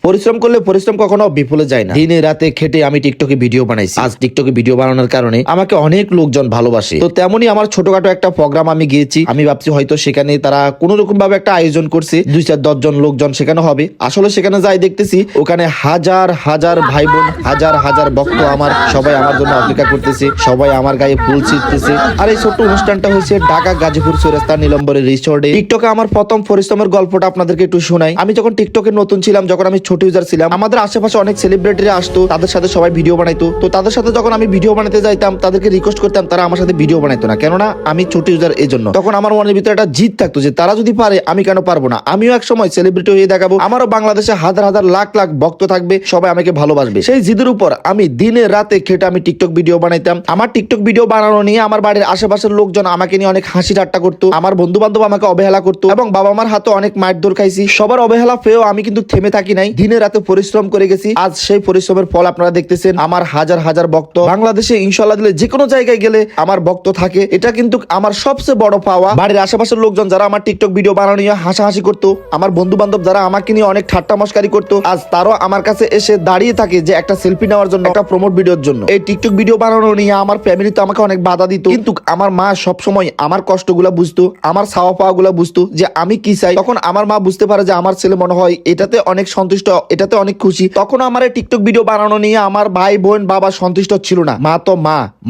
পরিশ্রম করলে পরিশ্রম কখনো বিফলে যায় না। দিনে রাতে খেটে আমি টিকটকে ভিডিও বানাইছি। আজ টিকটকে ভিডিও বানানোর কারণে আমাকে অনেক লোকজন ভালোবাসে। তো তেমনি আমার ছোটখাটো একটা প্রোগ্রাম আমি গিয়েছি। আমি ভাবছি হয়তো সেখানে তারা কোন রকম ভাবে একটা আয়োজন করছে, 2-4-10 জন লোকজন সেখানে হবে। আসলে সেখানে যাই দেখতেছি ওখানে হাজার হাজার ভাই বোন, হাজার হাজার ভক্ত আমার, সবাই আমার জন্য অপেক্ষা করতেছে, সবাই আমার গায়ে ফুল ছিটতেছে। আর এই ছোট্ট অনুষ্ঠানটা হয়েছে ঢাকা গাজীপুর চৌরাস্তা নীলম্বরের রিসোর্টে। টিকটকে আমার প্রথম পরিশ্রমের গল্পটা আপনাদেরকে একটু শোনাই। আমি যখন টিকটকে নতুন ছিলাম, যখন আমি ছোট ইউজার ছিলাম, আমাদের আশেপাশে অনেক সেলিব্রিটিরা আসতো, তাদের সাথে সবাই ভিডিও বানাইতো। তো তাদের সাথে যখন আমি ভিডিও বানাতে যাইতাম, তাদেরকে রিকোয়েস্ট করতাম, তারা আমার সাথে ভিডিও বানাইতো না, কেননা আমি ছোট ইউজার। এই জন্য তখন আমার মনের ভিতরে একটা জিদ থাকতো যে তারা যদি পারে আমি কেন পারবো না, আমিও এক সময় সেলিব্রিটি হয়ে দেখাবো, আমারও বাংলাদেশে হাজার হাজার লাখ লাখ ভক্ত থাকবে, সবাই আমাকে ভালোবাসবে। সেই জিদের উপর আমি দিনে রাতে খেটে আমি টিকটক ভিডিও বানাইতাম। আমার টিকটক ভিডিও বানানো নিয়ে আমার বাড়ির আশেপাশের লোকজন আমাকে নিয়ে অনেক হাসি ঠাট্টা করতো, আমার বন্ধু বান্ধব আমাকে অবহেলা করতো এবং বাবা মার হাতে অনেক মায়ের দৌড় খাইছি। সবার অবহেলা পেয়েও আমি কিন্তু থেমে থাকি নাই, দিনে রাতে পরিশ্রম করে গেছি। আজ সেই পরিশ্রমের ফল আপনারা দেখতেছেন। আমার হাজার হাজার ভক্ত, বাংলাদেশে ইনশাআল্লাহ দিলে যে কোনো জায়গায় গেলে আমার ভক্ত থাকে, এটা কিন্তু আমার সবচেয়ে বড় পাওয়া। বাড়ির আশেপাশের লোকজন যারা আমার টিকটক ভিডিও বানানো নিয়ে হাসাহাসি করতো, আমার বন্ধু বান্ধব যারা আমাকে নিয়ে অনেক ঠাট্টা মস্কারি করতো, আজ তারাও আমার কাছে এসে দাঁড়িয়ে থাকে যে একটা সেলফি নেওয়ার জন্য, একটা প্রমোট ভিডিওর জন্য। এই টিকটক ভিডিও বানানো নিয়ে আমার ফ্যামিলি তো আমাকে অনেক বাধা দিত, কিন্তু আমার মা সবসময় আমার কষ্টগুলা বুঝতো, আমার চাওয়া পাওয়া গুলা বুঝতো যে আমি কি চাই। তখন আমার মা বুঝতে পারে যে আমার ছেলে মনে হয় এটাতে অনেক সন্তুষ্ট, এটাতে অনেক খুশি। তখন আমার এই টিকটক ভিডিও বানানো নিয়ে আমার ভাই বোন বাবা সন্তুষ্ট ছিল না। মা তো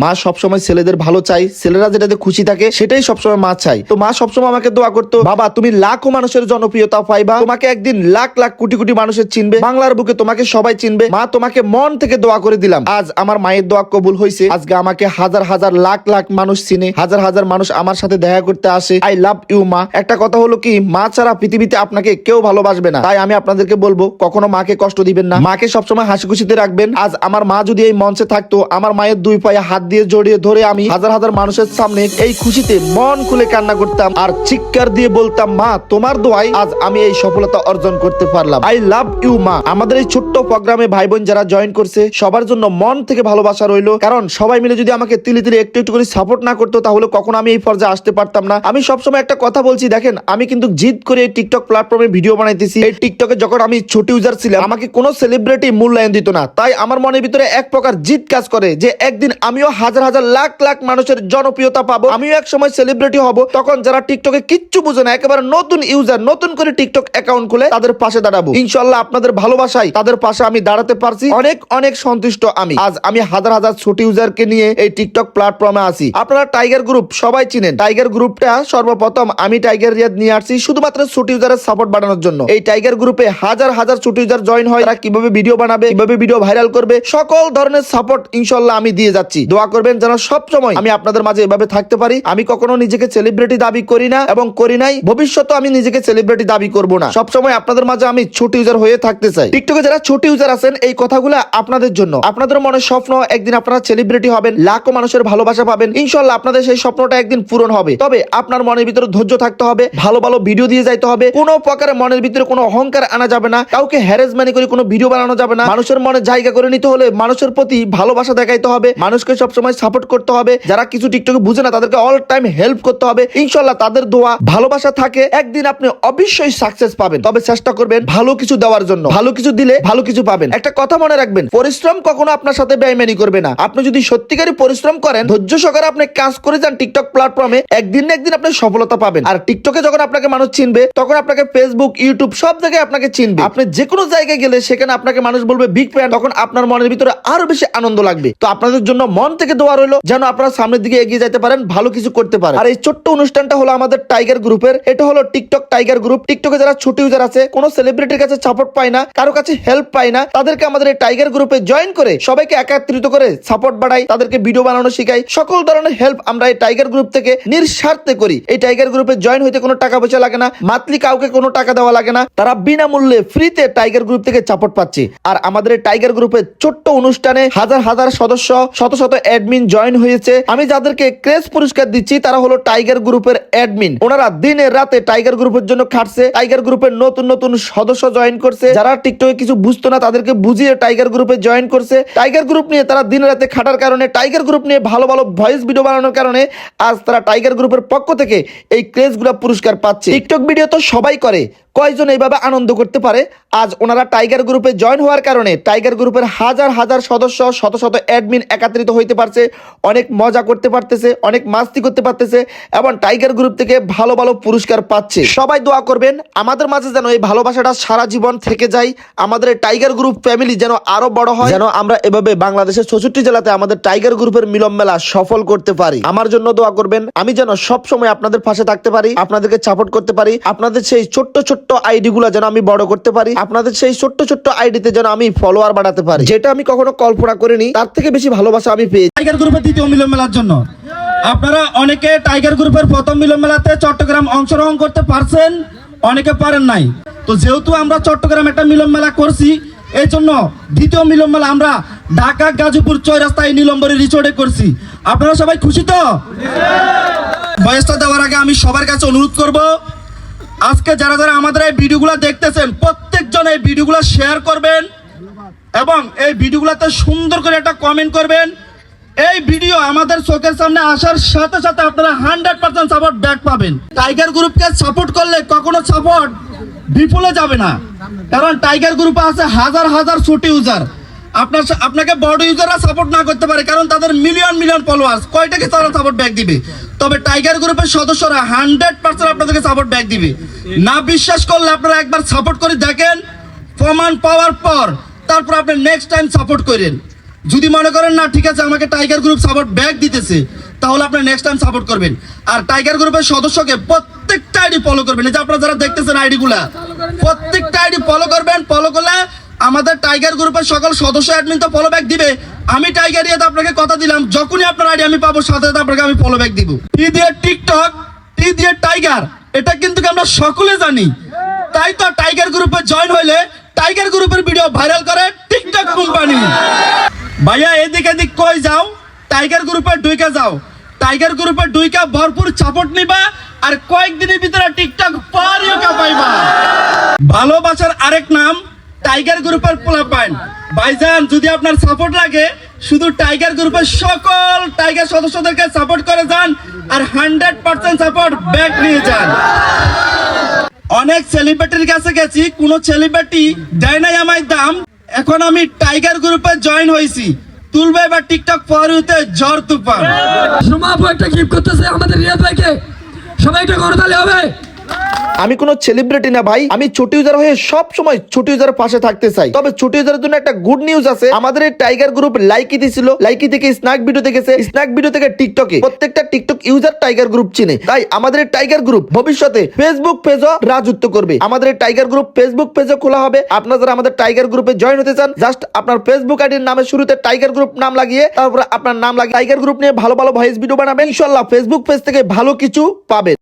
মা সবসময় ছেলেদের ভালো চাই, ছেলেরা যেটাতে খুশি থাকে সেটাই সবসময় মা চাই। তো মা সবসময় আমাকে দোয়া করতো, বাবা তুমি লাখো মানুষের জনপ্রিয়তা পাইবা, তোমাকে একদিন লাখ লাখ কোটি কোটি মানুষের চিনবে, বাংলার বুকে তোমাকে সবাই চিনবে। মা তোমাকে মন থেকে দোয়া করে দিলাম। আজ আমার মায়ের দোয়া কবুল হয়েছে। আজকে আমাকে হাজার হাজার লাখ লাখ মানুষ চিনে, হাজার হাজার মানুষ আমার সাথে দেখা করতে আসে। আই লাভ ইউ মা। একটা কথা হলো কি, মা ছাড়া পৃথিবীতে আপনাকে কেউ ভালোবাসবে না। তাই আমি আপনাদেরকে বলবো কখনো মাকে কষ্ট দিবেন না, মাকে সবসময় হাসি খুশিতে রাখবেন। আজ আমার মা যদি এই মঞ্চে থাকতো, আমার মায়ের দুই পায়ে হাত দিয়ে জড়িয়ে ধরে আমি হাজার হাজার মানুষের সামনে এই খুশিতে মন খুলে কান্না করতাম আর চিৎকার দিয়ে বলতাম, মা তোমার দোয়ায় আজ আমি এই সফলতা অর্জন করতে পারলাম। আই লাভ ইউ মা। আমাদের এই ছোট্ট প্রোগ্রামে ভাই বোন যারা জয়েন করছে সবার জন্য মন থেকে ভালোবাসা রইলো, কারণ সবাই মিলে যদি আমাকে তিলে তিলে একটু একটু করে সাপোর্ট না করতো, তাহলে কখনো আমি এই পর্যায়ে আসতে পারতাম না। আমি সবসময় একটা কথা বলছি, দেখেন আমি কিন্তু জিদ করে এই টিকটক প্ল্যাটফর্মে ভিডিও বানাইতেছি। এই টিকটকে যখন আমি ছোট ইউজার ছিলাম, আমাকে কোনো সেলিব্রিটি মূল্যায়ন দিত না। তাই আমার মনের ভিতরে এক প্রকার জিদ কাজ করে যে একদিন আমিও হাজার হাজার লাখ লাখ মানুষের জনপ্রিয়তা পাবো, আমিও এক সময় সেলিব্রিটি হব। তখন যারা টিকটকে কিচ্ছু বুঝে না, একেবারে নতুন ইউজার, নতুন করে টিকটক অ্যাকাউন্ট খুলে তাদের পাশে দাঁড়াবো। ইনশাআল্লাহ আপনাদের ভালোবাসায় তাদের পাশে আমি দাঁড়াতে পারছি, অনেক অনেক সন্তুষ্ট আমি। আজ আমি হাজার হাজার ছোট ইউজারকে নিয়ে এই টিকটক প্ল্যাটফর্মে আছি। আপনারা টাইগার গ্রুপ সবাই চিনেন। টাইগার গ্রুপটা সর্বপ্রথম আমি টাইগার রিয়াদ নিয়ে আসছি শুধুমাত্র ছোট ইউজারের সাপোর্ট বাড়ানোর জন্য। এই টাইগার গ্রুপে হাজার হাজার ছোট ইউজার জয়েন হয়, তারা কিভাবে ভিডিও বানাবে, কিভাবে ভিডিও ভাইরাল করবে, সকল ধরনের সাপোর্ট ইনশাআল্লাহ আমি দিয়ে যাচ্ছি। দোয়া করবেন যেন সব সময় আমি আপনাদের মাঝে এভাবে থাকতে পারি। আমি কখনো নিজেকে সেলিব্রিটি দাবি করি না এবং করি নাই, ভবিষ্যতে আমি নিজেকে সেলিব্রিটি দাবি করব না। সব সময় আপনাদের মাঝে আমি ছোট ইউজার হয়ে থাকতে চাই। টিকটকে যারা ছোট ইউজার আছেন, এই কথাগুলো আপনাদের জন্য। আপনাদের মনে স্বপ্ন একদিন আপনারা সেলিব্রিটি হবেন, লাখো মানুষের ভালোবাসা পাবেন, ইনশাআল্লাহ আপনাদের সেই স্বপ্নটা একদিন পূরণ হবে। তবে আপনার মনের ভিতরে ধৈর্য থাকতে হবে, ভালো ভালো ভিডিও দিয়ে যাইতে হবে, কোনো প্রকারে মনের ভিতরে কোনো অহংকার আনা যাবে না, কাউকে হ্যারাসমেন্ট করে কোনো ভিডিও বানানো যাবে না। মানুষের মনে জায়গা করে নিতে হলে মানুষের প্রতি ভালোবাসা দেখাইতে হবে, মানুষকে সবসময় সাপোর্ট করতে হবে। যারা কিছু টিকটকে বুঝে না তাদেরকে অল টাইম হেল্প করতে হবে। ইনশাআল্লাহ তাদের দোয়া ভালোবাসা থাকে, একদিন আপনি অবশ্যই সাকসেস পাবেন। তবে চেষ্টা করবেন ভালো কিছু দেওয়ার জন্য, ভালো কিছু দিলে ভালো কিছু পাবেন। একটা কথা মনে রাখবেন, পরিশ্রম কখনো আপনার সাথে বেইমানি করবে না। আপনি যদি সত্যিকারই পরিশ্রম করেন, ধৈর্য সহকারে আপনি কাজ করে যান টিকটক প্ল্যাটফর্মে, একদিন না একদিন আপনি সফলতা পাবেন। আর টিকটকে যখন আপনাকে মানুষ চিনবে, তখন আপনাকে ফেসবুক, ইউটিউব সব জায়গায় আপনাকে চিনবে। আপনি যে কোনো জায়গায় গেলে সেখানে আপনাকে মানুষ বলবে বিগ ফ্যান, তখন আপনার মনের ভিতরে আরো বেশি আনন্দ লাগবে। তো আপনাদের জন্য মন থেকে দোয়া রইলো যেন আপনারা সামনের দিকে এগিয়ে যেতে পারেন, ভালো কিছু করতে পারেন। আর এই ছোট্ট অনুষ্ঠানটা হলো আমাদের টাইগার গ্রুপের। এটা হলো টিকটক টাইগার গ্রুপ। টিকটকে যারা ছোট ইউজার আছে, কোনো সেলিব্রিটির কাছে সাপোর্ট পায় না, কারো কাছে হেল্প পায় না, তাদেরকে আমাদের এই টাইগার গ্রুপে জয়েন করে সবাইকে একত্রিত করে সাপোর্ট বাড়াই, তাদেরকে ভিডিও বানানো শিখাই। সকল ধরনের হেল্প আমরা এই টাইগার গ্রুপ থেকে নিঃস্বার্থে করি। এই টাইগার গ্রুপে জয়েন হইতে কোনো টাকা পয়সা লাগে না, মান্থলি কাউকে কোনো টাকা দেওয়া লাগে না, তারা বিনামূল্যে ফ্রিতে টাইগার গ্রুপ থেকে সাপোর্ট পাচ্ছে। আর আমাদের এই টাইগার গ্রুপের ছোট্ট অনুষ্ঠানে হাজার হাজার সদস্য, শত শত অ্যাডমিন জয়েন হয়েছে। আমি যাদেরকে ক্রেজ পুরস্কার দিচ্ছি তারা হলো টাইগার গ্রুপের অ্যাডমিন। ওনারা দিনে রাতে টাইগার গ্রুপের জন্য খাটছে। টাইগার গ্রুপের নতুন নতুন সদস্য জয়েন করছে, যারা টিকটকে কিছু বুঝতো না তাদেরকে বুঝিয়ে টাইগার গ্রুপে জয়েন করছে। টাইগার গ্রুপ নিয়ে তারা দিন রাতে খাটার কারণে, টাইগার গ্রুপ নিয়ে ভালো ভালো ভয়েস ভিডিও বানানোর কারণে আজ তারা টাইগার গ্রুপের পক্ষ থেকে এই ক্রেজগুলো পুরস্কার পাচ্ছে। টিকটক ভিডিও তো সবাই করে, কয়জন এইভাবে আনন্দ করতে পারে? আজ ওনারা টাইগার গ্রুপে জয়েন হওয়ার কারণে টাইগার গ্রুপের হাজার হাজার সদস্য, শত শত অ্যাডমিন একত্রিত হইতে পারছে, অনেক মজা করতে পারতেছে, অনেক মাস্তি করতে পারতেছে এবং টাইগার গ্রুপ থেকে ভালো ভালো পুরস্কার পাচ্ছে। সবাই দোয়া করবেন আমাদের মাঝে যেন এই ভালোবাসাটা সারা জীবন থেকে যায়, আমাদের এই টাইগার গ্রুপ ফ্যামিলি যেন আরো বড় হয়, যেন আমরা এভাবে বাংলাদেশের 64 জেলাতে আমাদের টাইগার গ্রুপের মিলন মেলা সফল করতে পারি। আমার জন্য দোয়া করবেন, আমি যেন সব সময় আপনাদের পাশে থাকতে পারি, আপনাদেরকে সাপোর্ট করতে পারি, আপনাদের সেই ছোট্ট ছোট্ট আইডি গুলা যেন আমি বড় করতে পারি, আপনাদের সেই ছোট্ট ছোট্ট আইডিতে যেন আমি ফলোয়ার বাড়াতে পারি, যেটা আমি কখনো কল্পনা করিনি তার থেকে বেশি ভালোবাসা আমি পেয়েছি টাইগার গ্রুপের দ্বিতীয় মিলন মেলার জন্য। আপনারা অনেকে টাইগার গ্রুপের প্রথম মিলন মেলাতে চট্টগ্রাম অংশগ্রহণ করতে পারছেন, অনেকে পারেন নাই। তো যেহেতু আমরা চট্টগ্রাম একটা মিলন মেলা করছি, এই জন্য দ্বিতীয় মিলন মেলা আমরা ঢাকা গাজীপুর চৌরাস্তায় নীলম্বরী রিসোর্টে করছি। আপনারা সবাই খুশি তো? বয়সটা দেওয়ার আগে আমি সবার কাছে অনুরোধ করব, আজকে যারা যারা আমাদের এই ভিডিওগুলো দেখতেছেন প্রত্যেকজন এই ভিডিওগুলো শেয়ার করবেন এবং এই ভিডিওগুলোতে সুন্দর করে একটা কমেন্ট করবেন। এই ভিডিও আমাদের চোখের সামনে আসার সাথে সাথে আপনারা 100% সাপোর্ট ব্যাক পাবেন। টাইগার গ্রুপকে সাপোর্ট করলে কখনো সাপোর্ট বিফলে যাবে না, কারণ টাইগার গ্রুপে আছে হাজার হাজার ছোট ইউজার। আপনাকে বড় ইউজাররা সাপোর্ট না করতে পারে, কারণ তাদের মিলিয়ন মিলিয়ন ফলোয়ার্স, কয়টাকে তারা সাপোর্ট ব্যাক দিবে? তবে টাইগার গ্রুপের সদস্যরা 100% আপনাদেরকে সাপোর্ট ব্যাক দিবে। না বিশ্বাস করলে আপনারা একবার সাপোর্ট করে দেখেন, প্রমাণ পাওয়ার পর তারপর আপনি নেক্সট টাইম সাপোর্ট করেন। যদি মনে করেন না ঠিক আছে আমাকে টাইগার গ্রুপ সাপোর্ট ব্যাক দিতেছে, তাহলে আপনি নেক্সট টাইম সাপোর্ট করবেন। আর টাইগার গ্রুপের সদস্যকে প্রত্যেকটা আইডি ফলো করবেন। এই যে আপনারা যারা দেখতেছেন আইডিগুলা, প্রত্যেকটা আইডি ফলো করবেন। ফলো করলে আমাদের টাইগার গ্রুপের সকল সদস্য অ্যাডমিন তো ফলো ব্যাক দিবে। আমি টাইগার ইয়েতে আপনাকে কথা দিলাম, যখনই আপনার আইডি আমি পাবো সাথে সাথে আপনাকে আমি ফলো ব্যাক দিব। টি দিয়ে টিকটক, টি দিয়ে টাইগার, এটা কিন্তু আমরা সকলে জানি। তাই তো টাইগার গ্রুপে জয়েন হইলে টাইগার গ্রুপের ভিডিও ভাইরাল করে টিকটক কোম্পানি। ভাইয়া এদিক এদিক কই যাও, টাইগার গ্রুপে ঢুকে যাও। টাইগার গ্রুপে ঢুকে ভরপুর সাপোর্ট নিবা, আর কয়েকদিনের ভিতরে টিকটক পারিও পাইবা। ভালোবাসার আরেক নাম টাইগার গ্রুপের পোলাপাইন। ভাইজান যদি আপনার সাপোর্ট লাগে, শুধু টাইগার গ্রুপের সকল টাইগার সদস্যদেরকে সাপোর্ট করে যান, আর 100% সাপোর্ট ব্যাক নিয়ে যান। অনেক সেলিব্রিটির কাছে গেছি, কোন সেলিব্রিটি দেয় নাই আমায় দাম। এখন আমি টাইগার গ্রুপে জয়েন হয়েছি, তুলবে বা টিকটক ফরিতে ঝড় তুফান। সোমাপু একটা গিফট করতেছে আমাদের রিয়াদ ভাইকে, সবাই একটা করতালি হবে। আমি কোনো সেলিব্রিটি না ভাই, আমি ছোট ইউজার হয়ে সব সময় ছোট ইউজারের পাশে থাকতে চাই। তবে ছোট ইউজারের জন্য একটা গুড নিউজ আছে, আমাদের এই টাইগার গ্রুপ লাইকি দিছিল, লাইকি থেকে স্ন্যাক ভিডিও দেখেছে, স্ন্যাক ভিডিও থেকে টিকটকে, প্রত্যেকটা টিকটক ইউজার টাইগার গ্রুপ চিনে। তাই আমাদের এই টাইগার গ্রুপ ভবিষ্যতে ফেসবুক পেজও রাজত্ব করবে। আমাদের এই টাইগার গ্রুপ ফেসবুক পেজও খোলা হবে। আপনারা যারা আমাদের টাইগার গ্রুপে জয়েন হতে চান, জাস্ট আপনার ফেসবুক আইডির নামের শুরুতে টাইগার গ্রুপ নাম লাগিয়ে তারপর আপনার নাম লাগিয়ে টাইগার গ্রুপ নিয়ে ভালো ভালো ভয়েস ভিডিও বানাবেন। ইনশাআল্লাহ ফেসবুক পেজ থেকে ভালো কিছু পাবেন।